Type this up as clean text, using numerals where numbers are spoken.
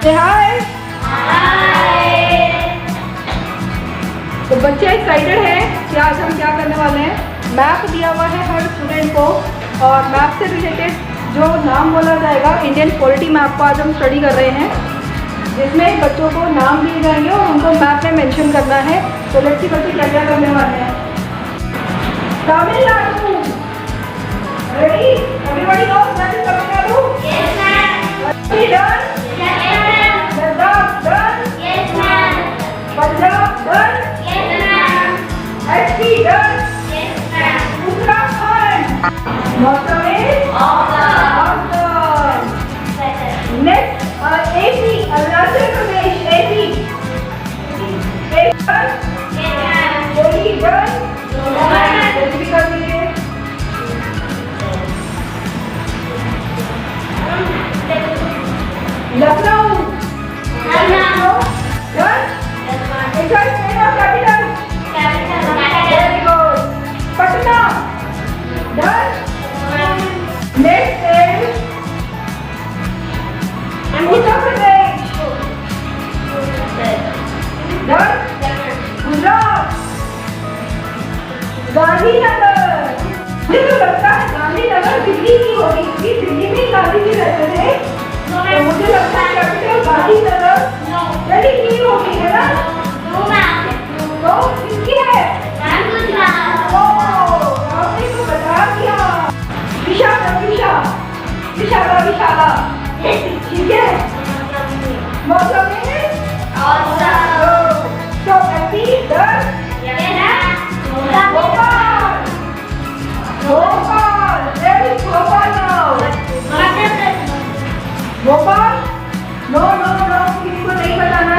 हाय। तो बच्चे एक्साइटेड हैं कि आज हम क्या करने वाले हैं। मैप दिया हुआ है हर स्टूडेंट को और मैप से रिलेटेड जो नाम बोला जाएगा, इंडियन पॉलिटी मैप को आज हम स्टडी कर रहे हैं, जिसमें बच्चों को नाम दिए जाएंगे और उनको मैप में मेंशन करना है। तो लेट्स सी बच्चे क्या क्या करने वाले हैं। Tamil Nadu, ready? Everybody knows that is Tamil Nadu? Yes ma'am. Done? Yes ma'am. Ladakh done? Yes ma'am. Punjab done? Yes ma'am. HP done? Yes ma'am. Uttarakhand? मौसम में awesome. Next AP, Arunachal Pradesh, AP done? Yes ma'am. Delhi done? जल्दी कर दीजिए। Lucknow done? Capital very good. Patna done? Next is Uttar Pradesh done? Gujarat, Gandhinagar. मुझे तो लगता है गांधीनगर दिल्ली की होगी क्योंकि दिल्ली में गांधी जी रहते थे, तो मुझे लगता है कैपिटल गांधीनगर दिल्ली की होगी, है ना? तो किसकी है? आपने तो बता दिया। विशाला, विशाला, विशाला, ठीक है। मौसम में तो एपी डन? Bhopal, Bhopal, very Bhopal now. Bhopal? No no no, किसी को नहीं बताना